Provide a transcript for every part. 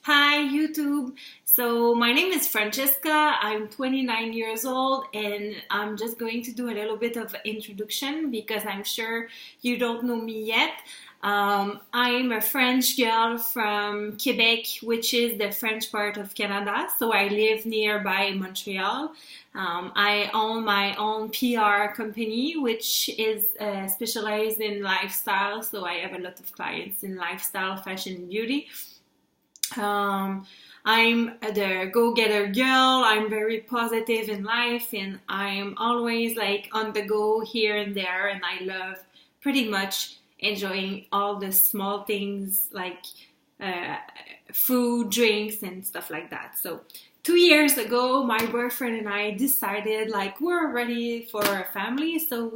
Hi, YouTube. So, my name is Francesca. I'm 29 years old, and I'm just going to do a little bit of introduction because I'm sure you don't know me yet. I'm a French girl from Quebec, which is the French part of Canada. So, I live nearby Montreal. I own my own PR company, which is specialized in lifestyle. So, I have a lot of clients in lifestyle, fashion, and beauty. Um, I'm the go-getter girl. I'm very positive in life, and I'm always like on the go here and there. And I love pretty much enjoying all the small things like uh, food, drinks, and stuff like that. So 2 years ago, my boyfriend and I decided like we're ready for a family. So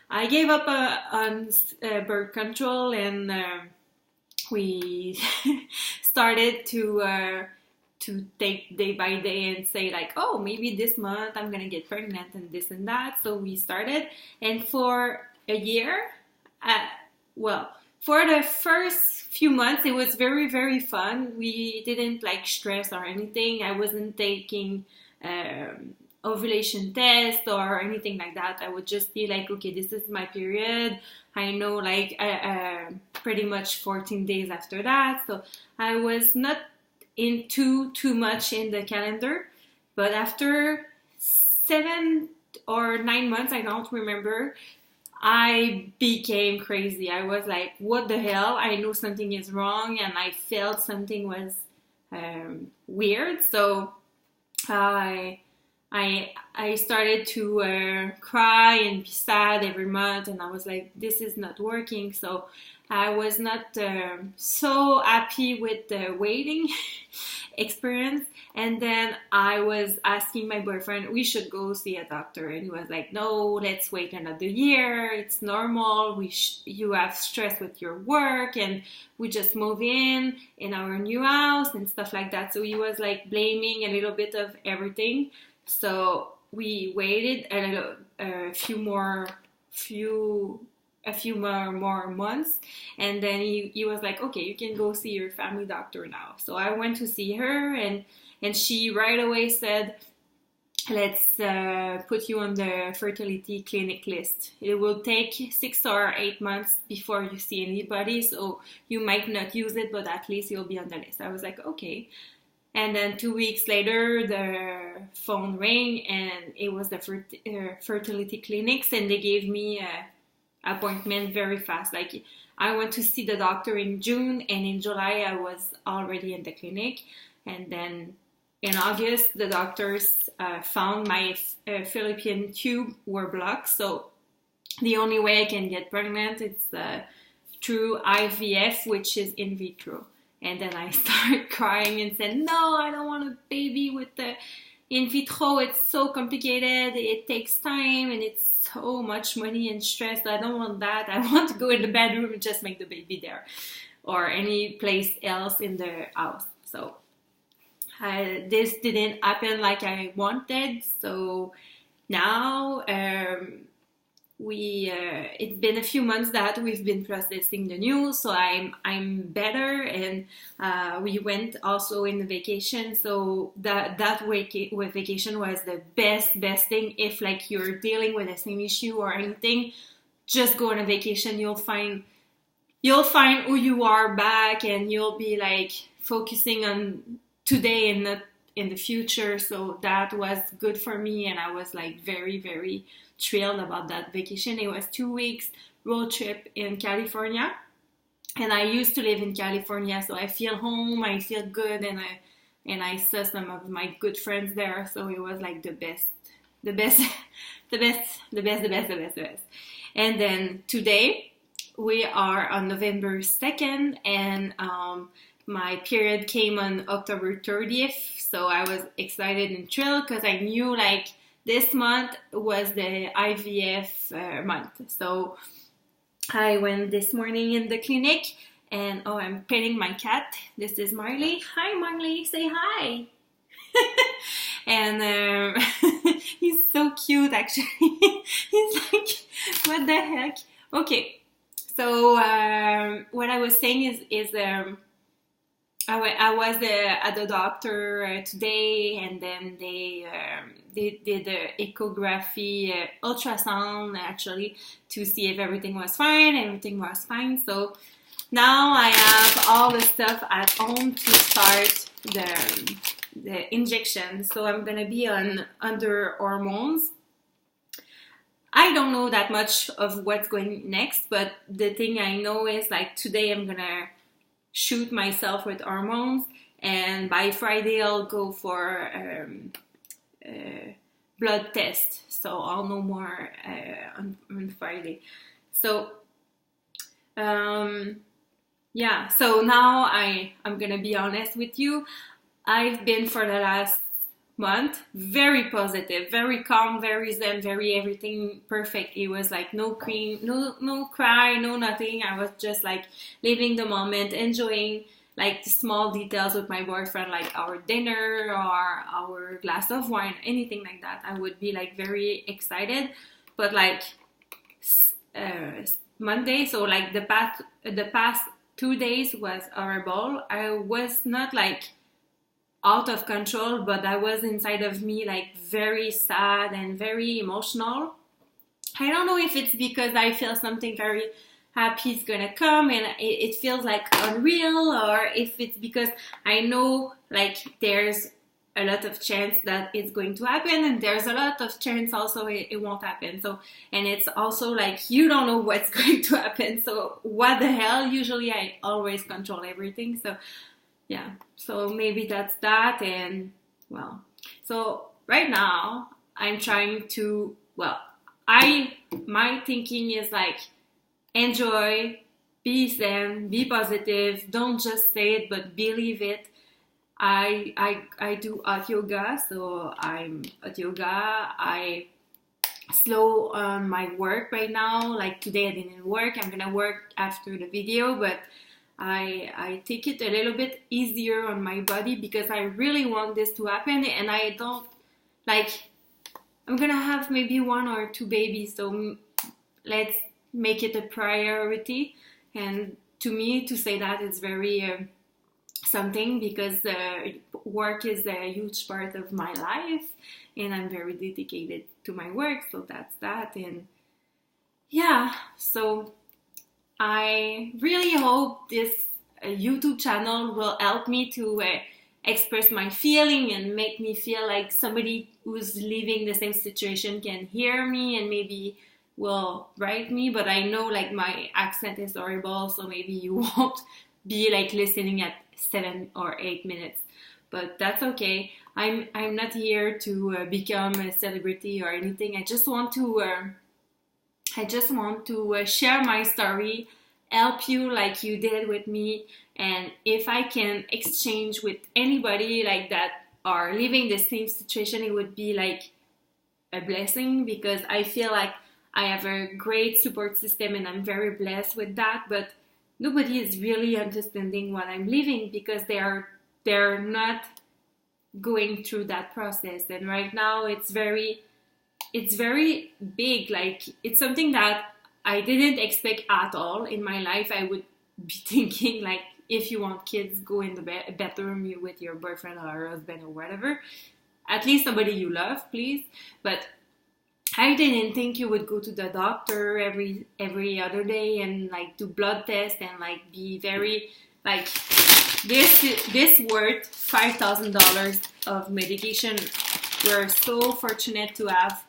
I gave up on birth control and. We started to take day by day and say like, oh, maybe this month I'm gonna get pregnant and this and that. So we started, and for a year, uh, well, for the first few months, it was very very fun. We didn't like stress or anything. I wasn't taking ovulation test or anything like that. I would just be like, okay, this is my period. I know like pretty much 14 days after that. So I was not into too much in the calendar. But after 7 or 9 months, I don't remember, I became crazy. I was like, what the hell? I know something is wrong, and I felt something was weird. So I I started to cry and be sad every month, and I was like, this is not working. So I was not so happy with the waiting experience. And then I was asking my boyfriend, we should go see a doctor, and he was like, no, let's wait another year. It's normal. You have stress with your work, and we just move in our new house and stuff like that. So he was like blaming a little bit of everything. So we waited a few more months, and then he was like, okay, you can go see your family doctor now. So I went to see her, and she right away said, let's put you on the fertility clinic list. It will take 6 or 8 months before you see anybody, so you might not use it, but at least you'll be on the list. I was like, okay. And then 2 weeks later, the phone rang, and it was the fertility clinics, and they gave me an appointment very fast. Like, I went to see the doctor in June, and in July I was already in the clinic. And then in August, the doctors found my fallopian tube were blocked. So the only way I can get pregnant is through IVF, which is in vitro. And then I started crying and said, no, I don't want a baby with the in vitro. It's so complicated. It takes time, and it's so much money and stress. I don't want that. I want to go in the bedroom and just make the baby there, or any place else in the house. So this didn't happen like I wanted. So now it's been a few months that we've been processing the news, so I'm better, and we went also in the vacation. So that vacation was the best thing. If like you're dealing with the same issue or anything, just go on a vacation. You'll find who you are back, and you'll be like focusing on today and not in the future. So that was good for me, and I was like very very thrilled about that vacation. It was 2 weeks road trip in California, and I used to live in California, so I feel home, I feel good, and I saw some of my good friends there. So it was like the best the best the best. And then today we are on November 2nd, and my period came on October 30th. So I was excited and thrilled because I knew like this month was the IVF month. So I went this morning in the clinic, and I'm petting my cat. This is Marley. Hi, Marley. Say hi. And he's so cute, actually. He's like, what the heck? Okay. So what I was saying is I was at the doctor today, and then they did the echography, ultrasound actually, to see if everything was fine. Everything was fine. So now I have all the stuff at home to start the injection. So I'm gonna be under hormones. I don't know that much of what's going next, but the thing I know is like today I'm gonna shoot myself with hormones, and by Friday I'll go for blood test. So I'll know more on Friday. So yeah. So now I'm gonna be honest with you. I've been for the last month very positive, very calm, very zen, very everything perfect. It was like no cream, no cry, no nothing. I was just like living the moment, enjoying like the small details with my boyfriend, like our dinner or our glass of wine, anything like that. I would be like very excited. But like Monday, so like the past 2 days was horrible. I was not like out of control, but I was inside of me like very sad and very emotional. I don't know if it's because I feel something very happy is gonna come and it feels like unreal, or if it's because I know like there's a lot of chance that it's going to happen, and there's a lot of chance also it won't happen. So, and it's also like you don't know what's going to happen, so what the hell. Usually I always control everything, so yeah, so maybe that's that. And well, so right now I'm trying to, my thinking is like enjoy, be zen, be positive, don't just say it but believe it. I do hot yoga, so I'm hot yoga. I slow on my work right now. Like today I didn't work. I'm gonna work after the video, but I take it a little bit easier on my body because I really want this to happen, and I don't like, I'm gonna have maybe 1 or 2 babies, so let's make it a priority. And to me, to say that is very something, because work is a huge part of my life and I'm very dedicated to my work, so that's that. And yeah, so I really hope this YouTube channel will help me to express my feeling and make me feel like somebody who's living the same situation can hear me and maybe will write me. But I know like my accent is horrible, so maybe you won't be like listening at 7 or 8 minutes, but that's okay. I'm not here to become a celebrity or anything. I just want to share my story, help you like you did with me. And if I can exchange with anybody like that are living the same situation, it would be like a blessing, because I feel like I have a great support system and I'm very blessed with that. But nobody is really understanding what I'm living because they're not going through that process. And right now it's very big. Like it's something that I didn't expect at all in my life. I would be thinking like, if you want kids, go in the bedroom with your boyfriend or husband or whatever. At least somebody you love, please. But I didn't think you would go to the doctor every other day and like do blood tests and like be very like this worth $5,000 of medication. We're so fortunate to have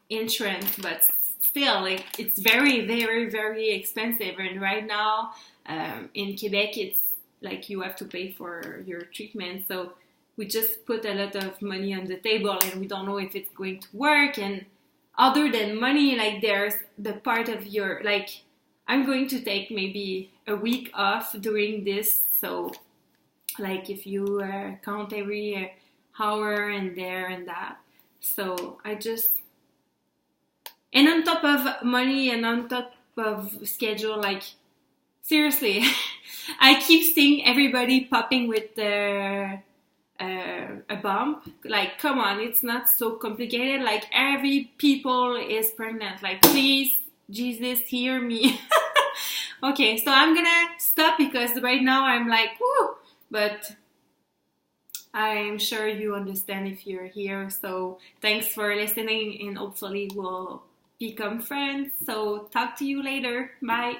insurance, but still like it's very, very, very expensive. And right now in Quebec, it's like you have to pay for your treatment. So we just put a lot of money on the table and we don't know if it's going to work. And other than money, like there's the part of your, like I'm going to take maybe a week off during this. So like if you count every hour and there and that. So I just, and on top of money and on top of schedule, like seriously, I keep seeing everybody popping with their a bump. Like, come on, it's not so complicated. Like, every people is pregnant. Like, please, Jesus, hear me. Okay, so I'm gonna stop because right now I'm like, woo, but I'm sure you understand if you're here. So thanks for listening, and hopefully we'll become friends. So talk to you later. Bye.